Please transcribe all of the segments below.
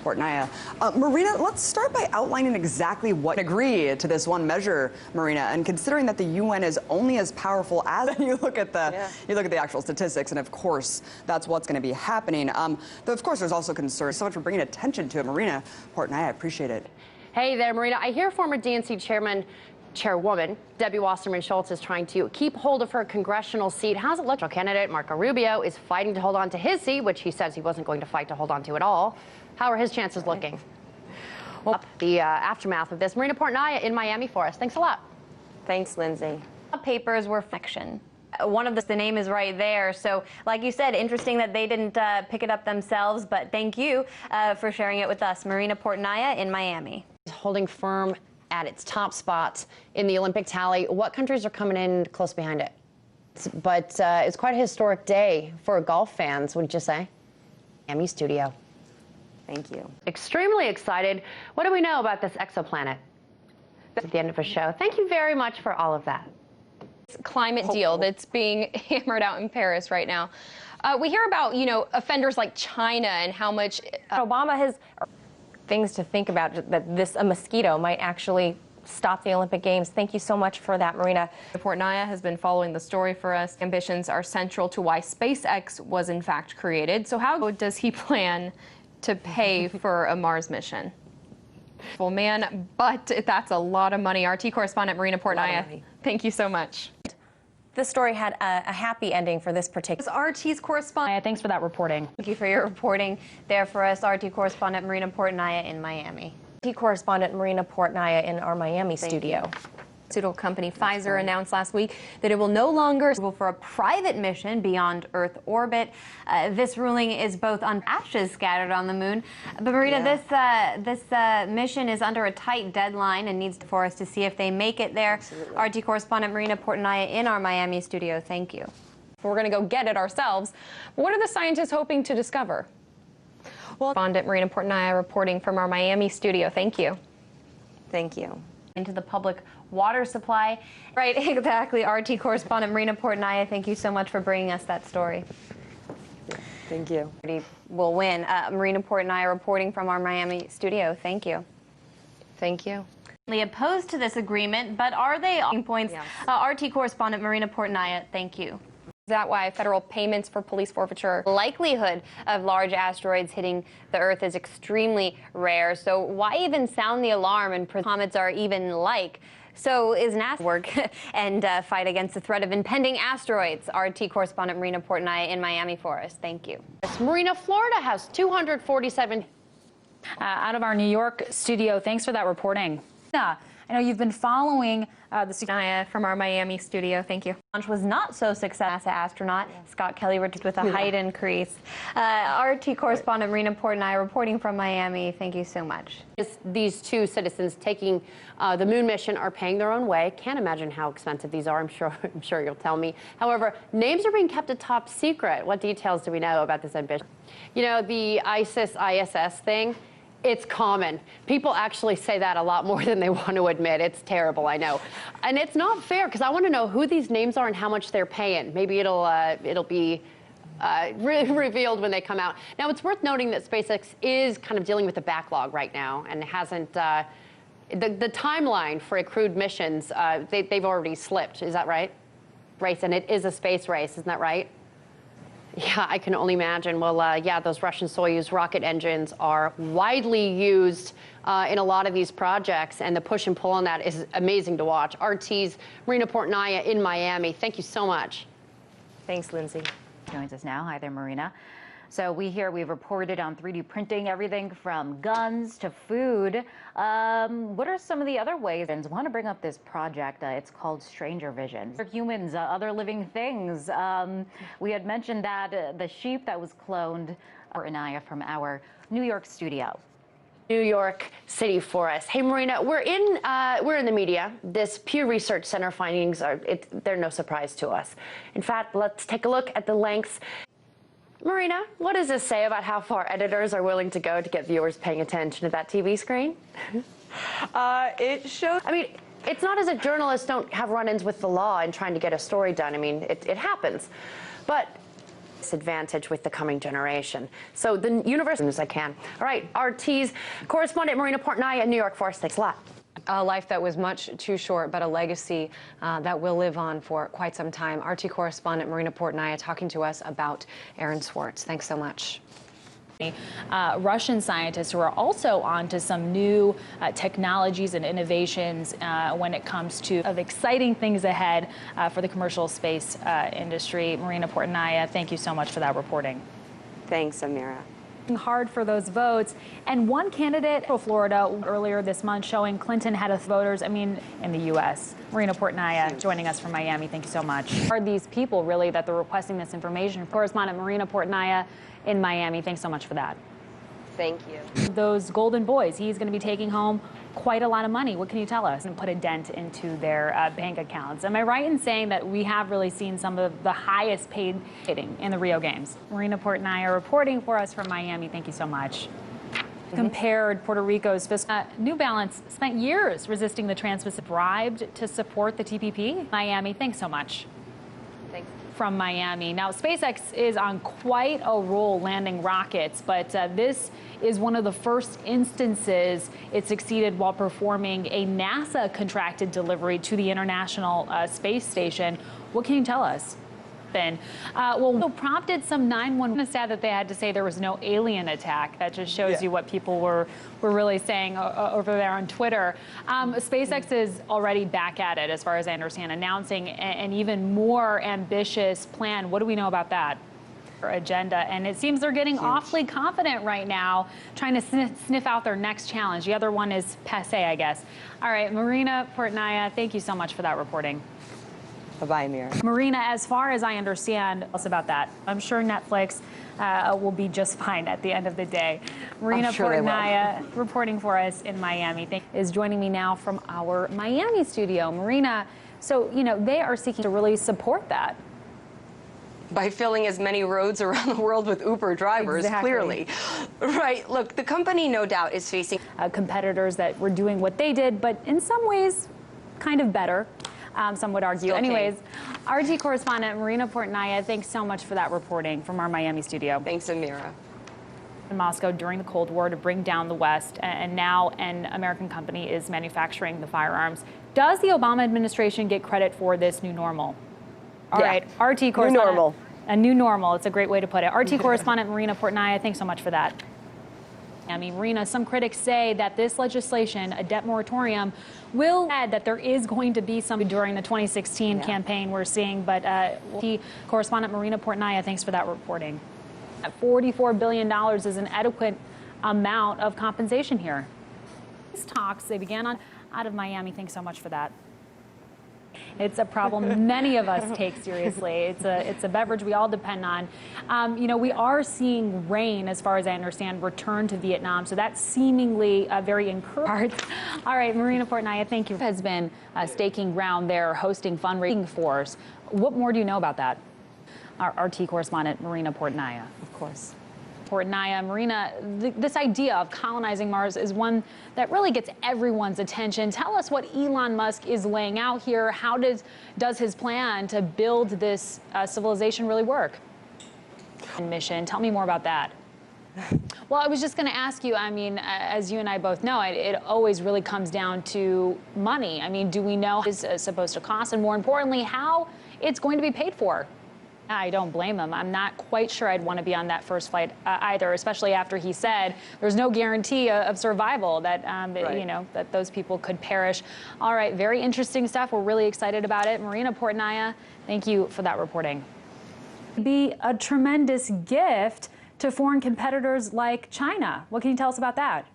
Portnaya. Marina, let's start by outlining exactly what agree to this one measure, Marina. And considering that the UN is only as powerful as you look at the actual statistics, and of course that's what's going to be happening. Though of course there's also concern. So much for bringing attention to it, Marina Portnaya. I appreciate it. Hey there, Marina. I hear former DNC chairwoman Debbie Wasserman Schultz is trying to keep hold of her congressional seat. How's it look? Candidate Marco Rubio is fighting to hold on to his seat, which he says he wasn't going to fight to hold on to at all. How are his chances looking? Well, the aftermath of this, Marina Portnaya in Miami for us. Thanks a lot. Thanks, Lindsay. Papers were fiction. One of the name is right there. So like you said, interesting that they didn't pick it up themselves, but thank you for sharing it with us. Marina Portnaya in Miami. Holding firm at its top spot in the Olympic tally. What countries are coming in close behind it? But it's quite a historic day for golf fans, wouldn't you say? Miami studio. Thank you. Extremely excited. What do we know about this exoplanet? At the end of the show. Thank you very much for all of that. Climate deal that's being hammered out in Paris right now. We hear about, offenders like China and how much Obama has things to think about, that a mosquito might actually stop the Olympic Games. Thank you so much for that, Marina. Portnaya has been following the story for us. Ambitions are central to why SpaceX was in fact created. So how does he plan to pay for a Mars mission? Well, man, but that's a lot of money. RT correspondent Marina Portnaya, thank you so much. This story had a happy ending for this particular. RT's correspondent. Thanks for that reporting. Thank you for your reporting there for us, RT correspondent Marina Portnaya in Miami. RT correspondent Marina Portnaya in our Miami studio. Pharmaceutical company Pfizer announced last week that it will no longer go for a private mission beyond Earth orbit. This ruling is both on ashes scattered on the moon. But Marina, this mission is under a tight deadline and needs for us to see if they make it there. Absolutely. RT correspondent Marina Portnaya in our Miami studio. Thank you. We're going to go get it ourselves. What are the scientists hoping to discover? Well, correspondent Marina Portnaya reporting from our Miami studio. Thank you. Thank you. Into the public water supply. Right, exactly. RT correspondent Marina Portnaya, thank you so much for bringing us that story. Thank you. Will win. Marina Portnaya reporting from our Miami studio. Thank you. Thank you. Opposed to this agreement, but are they on points? Yes. RT correspondent Marina Portnaya, thank you. Is that why federal payments for police forfeiture? Likelihood of large asteroids hitting the Earth is extremely rare, so why even sound the alarm and comets are even like? So is NASA work and fight against the threat of impending asteroids? RT correspondent Marina Portnaya in Miami for us. Thank you. Marina, Florida has 247. Out of our New York studio, thanks for that reporting. I know you've been following the from our Miami studio. Thank you. Launch was not so successful. Astronaut Scott Kelly returned with a height increase. RT correspondent Marina Portnaya reporting from Miami. Thank you so much. These two citizens taking the moon mission are paying their own way. Can't imagine how expensive these are. I'm sure you'll tell me. However, names are being kept a top secret. What details do we know about this ambition? The ISIS thing. It's common. People actually say that a lot more than they want to admit. It's terrible, I know. And it's not fair, because I want to know who these names are and how much they're paying. Maybe it'll be revealed when they come out. Now, it's worth noting that SpaceX is kind of dealing with a backlog right now and hasn't, the timeline for accrued missions, they've already slipped. Is that right? Race, and it is a space race, isn't that right? Yeah, I can only imagine. Well, yeah, those Russian Soyuz rocket engines are widely used in a lot of these projects, and the push and pull on that is amazing to watch. RT's Marina Portnaya in Miami. Thank you so much. Thanks, Lindsay. joins us now. Hi there, Marina. So we've reported on 3D printing everything from guns to food. What are some of the other ways? I want to bring up this project. It's called Stranger Visions. For humans, other living things. We had mentioned that the sheep that was cloned. Portnaya from our New York studio. New York City for us. Hey, Marina, we're in the media. This Pew Research Center findings they're no surprise to us. In fact, let's take a look at the lengths. Marina, what does this say about how far editors are willing to go to get viewers paying attention to that TV screen? It shows. I mean, it's not as if journalists don't have run-ins with the law in trying to get a story done. I mean, it happens. But disadvantage with the coming generation. So the university as I can. All right, RT's correspondent Marina Portnaya in New York for us. Thanks a lot. A life that was much too short, but a legacy that will live on for quite some time. RT correspondent Marina Portnaya talking to us about Aaron Swartz. Thanks so much. Russian scientists who are also onto some new technologies and innovations when it comes to exciting things ahead for the commercial space industry. Marina Portnaya, thank you so much for that reporting. Thanks, Amira. Hard for those votes. And one candidate from Florida earlier this month showing Clinton had voters, in the U.S. Marina Portnaya joining us from Miami. Thank you so much. Are these people really that they're requesting this information? Correspondent Marina Portnaya in Miami. Thanks so much for that. Thank you. Those golden boys, he's going to be taking home quite a lot of money. What can you tell us? And put a dent into their bank accounts. Am I right in saying that we have really seen some of the highest paid hitting in the Rio Games? Marina Portnaya reporting for us from Miami. Thank you so much. Compared Puerto Rico's fiscal. New Balance spent years resisting the Trans-Pacific, bribed to support the TPP. Miami, thanks so much. Thanks. From Miami. Now, SpaceX is on quite a roll landing rockets, but this is one of the first instances it succeeded while performing a NASA contracted delivery to the International Space Station. What can you tell us? Well, prompted some 911. Sad that they had to say there was no alien attack. That just shows you what people were really saying over there on Twitter. SpaceX is already back at it, as far as I understand, announcing an even more ambitious plan. What do we know about that? Agenda, and it seems they're getting awfully confident right now, trying to sniff out their next challenge. The other one is passe, I guess. All right, Marina Portnaya, thank you so much for that reporting. Bye-bye, Amira. Marina, as far as I understand, tell us about that. I'm sure Netflix will be just fine at the end of the day. Marina Portnaya, reporting for us in Miami, is joining me now from our Miami studio. Marina, so, they are seeking to really support that. By filling as many roads around the world with Uber drivers, clearly. Right. Look, the company, no doubt, is facing competitors that were doing what they did, but in some ways, kind of better. Some would argue. Anyways, RT correspondent Marina Portnaya, thanks so much for that reporting from our Miami studio. Thanks, Amira. In Moscow during the Cold War to bring down the West, and now an American company is manufacturing the firearms. Does the Obama administration get credit for this new normal? All right, RT correspondent. New normal. A new normal. It's a great way to put it. RT correspondent Marina Portnaya, thanks so much for that. Marina, some critics say that this legislation, a debt moratorium, will add that there is going to be some during the 2016 campaign we're seeing. But correspondent Marina Portnaya, thanks for that reporting. $44 billion is an adequate amount of compensation here. These talks, they began out of Miami. Thanks so much for that. It's a problem many of us take seriously. It's a beverage we all depend on. We are seeing rain, as far as I understand, return to Vietnam. So that's seemingly very encouraging. All right, Marina Portnaya, thank you. Has been staking ground there, hosting fundraising force. What more do you know about that? Our RT correspondent, Marina Portnaya, of course. Portnaya, Marina, this idea of colonizing Mars is one that really gets everyone's attention. Tell us what Elon Musk is laying out here. How does his plan to build this civilization really work? Mission. Tell me more about that. Well, I was just going to ask you, as you and I both know, it always really comes down to money. Do we know what it's supposed to cost? And more importantly, how it's going to be paid for? I don't blame him. I'm not quite sure I'd want to be on that first flight either, especially after he said there's no guarantee of survival, that that those people could perish. All right, very interesting stuff. We're really excited about it. Marina Portnaya, thank you for that reporting. Be a tremendous gift to foreign competitors like China. What can you tell us about that?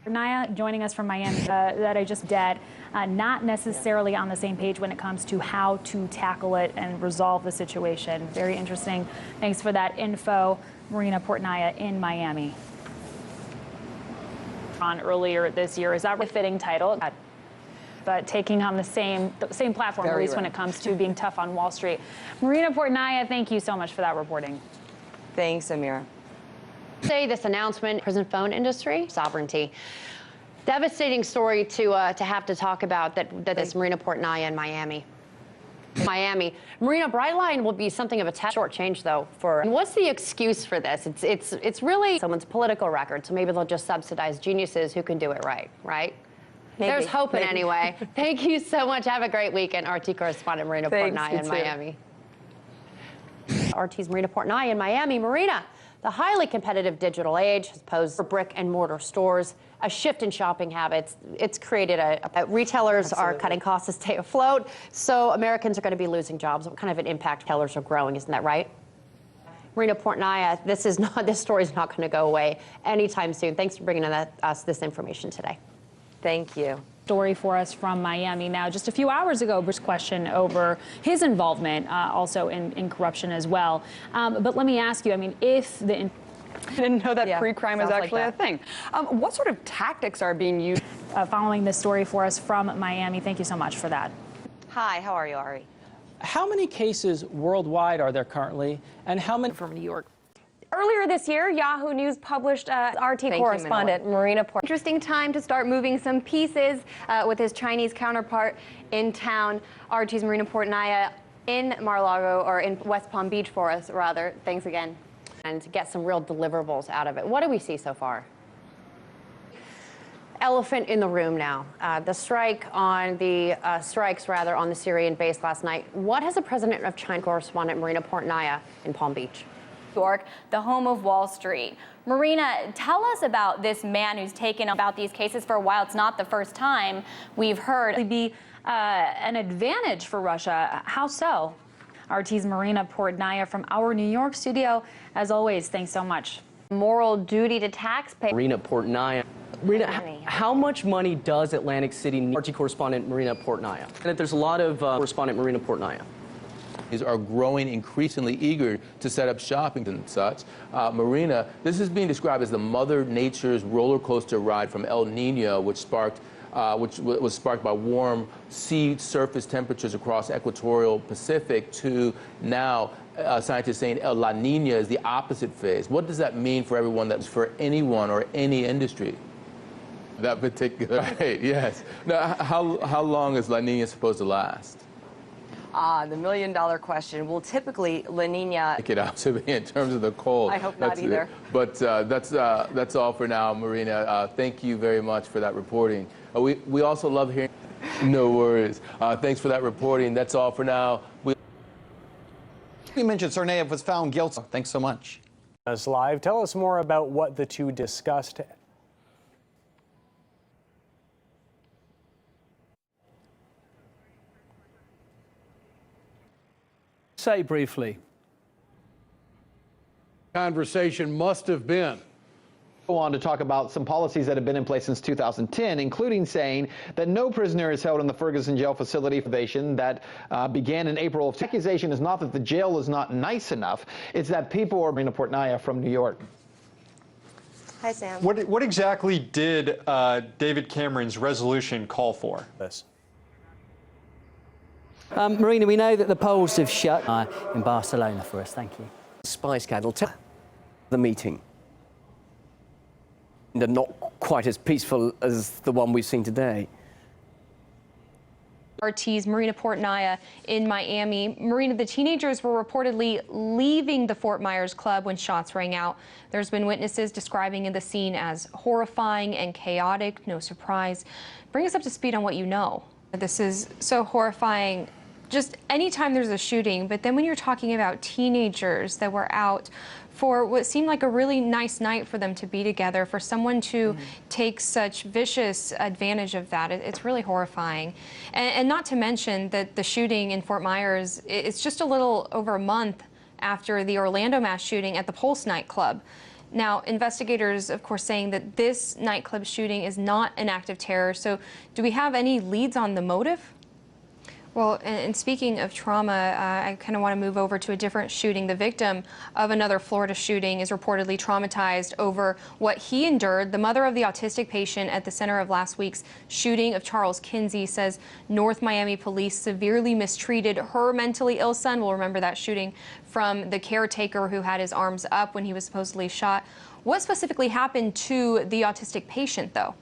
Portnaya joining us from Miami, that I just did, not necessarily on the same page when it comes to how to tackle it and resolve the situation. Very interesting. Thanks for that info, Marina Portnaya in Miami. On earlier this year, is that a fitting title? But taking on the same platform, at least when it comes to being tough on Wall Street. Marina Portnaya, thank you so much for that reporting. Thanks, Amira. Say this announcement, prison phone industry, sovereignty. Devastating story to have to talk about that is Marina Portnaya in Miami. Miami. Marina, Brightline will be something of a short change, though. And what's the excuse for this? It's really someone's political record, so maybe they'll just subsidize geniuses who can do it right? Maybe. There's hoping anyway. Thank you so much. Have a great weekend. RT correspondent Marina Portnaya in Miami. RT's Marina Portnaya in Miami. Marina, the highly competitive digital age has posed for brick and mortar stores a shift in shopping habits. It's created retailers are cutting costs to stay afloat, so Americans are going to be losing jobs. What kind of an impact retailers are growing, isn't that right? Marina Portnaya, this story is not going to go away anytime soon. Thanks for bringing us this information today. Thank you. Story for us from Miami. Now, just a few hours ago, Bruce questioned over his involvement also in corruption as well. But let me ask you, I mean, if the... I didn't know that pre-crime is actually a thing. What sort of tactics are being used? Following this story for us from Miami, thank you so much for that. Hi, how are you, Ari? How many cases worldwide are there currently, and how many from New York? Earlier this year, Yahoo News published RT correspondent Marina Portnaya. Interesting time to start moving some pieces with his Chinese counterpart in town. RT's Marina Portnaya in Mar-a-Lago, or in West Palm Beach for us, rather. Thanks again. And to get some real deliverables out of it. What do we see so far? Elephant in the room now. The strikes on the Syrian base last night. What has the president of China correspondent Marina Portnaya in Palm Beach? York, the home of Wall Street. Marina, tell us about this man who's taken about these cases for a while. It's not the first time we've heard. It'd be an advantage for Russia. How so? RT's Marina Portnaya from our New York studio. As always, thanks so much. Moral duty to taxpayers. Marina Portnaya. Marina, how much money does Atlantic City need? RT correspondent Marina Portnaya. And there's a lot of correspondent Marina Portnaya. Are growing increasingly eager to set up shopping and such. Marina, this is being described as the Mother Nature's roller coaster ride from El Nino, which was sparked by warm sea surface temperatures across equatorial Pacific, to now scientists saying La Nina is the opposite phase. What does that mean for everyone? That's for anyone or any industry? That particular, right, yes. Now, how long is La Nina supposed to last? The million-dollar question. Well, typically, La Nina... Take it out to me in terms of the cold. I hope not either. But that's all for now, Marina. Thank you very much for that reporting. We also love hearing... No worries. Thanks for that reporting. That's all for now. You mentioned Tsarnaev was found guilty. Thanks so much. Us live. Tell us more about what the two discussed. Say briefly. Conversation must have been. Go on to talk about some policies that have been in place since 2010, including saying that no prisoner is held in the Ferguson jail facility that began in April. The accusation is not that the jail is not nice enough, it's that people are... Marina Portnaya from New York. Hi, Sam. What exactly did David Cameron's resolution call for? This. Marina, we know that the polls have shut in Barcelona for us. Thank you. Spy scandal. Tell the meeting. They're not quite as peaceful as the one we've seen today. RT's Marina Portnaya in Miami. Marina, the teenagers were reportedly leaving the Fort Myers club when shots rang out. There's been witnesses describing the scene as horrifying and chaotic. No surprise. Bring us up to speed on what you know. This is so horrifying. Just anytime there's a shooting, but then when you're talking about teenagers that were out for what seemed like a really nice night for them to be together, for someone to take such vicious advantage of that, it's really horrifying. And not to mention that the shooting in Fort Myers, it's just a little over a month after the Orlando mass shooting at the Pulse nightclub. Now, investigators, of course, saying that this nightclub shooting is not an act of terror. So do we have any leads on the motive? Well, and speaking of trauma, I kind of want to move over to a different shooting. The victim of another Florida shooting is reportedly traumatized over what he endured. The mother of the autistic patient at the center of last week's shooting of Charles Kinsey says North Miami police severely mistreated her mentally ill son. We'll remember that shooting from the caretaker who had his arms up when he was supposedly shot. What specifically happened to the autistic patient, though?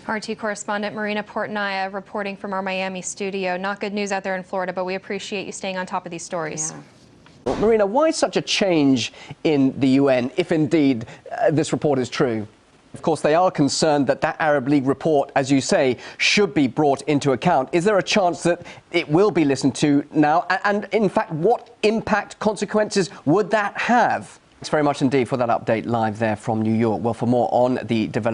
RT correspondent Marina Portnaya reporting from our Miami studio. Not good news out there in Florida, but we appreciate you staying on top of these stories. Yeah. Well, Marina, why such a change in the UN, if indeed this report is true? Of course, they are concerned that that Arab League report, as you say, should be brought into account. Is there a chance that it will be listened to now? And in fact, what impact, consequences would that have? Thanks very much indeed for that update live there from New York. Well, for more on the development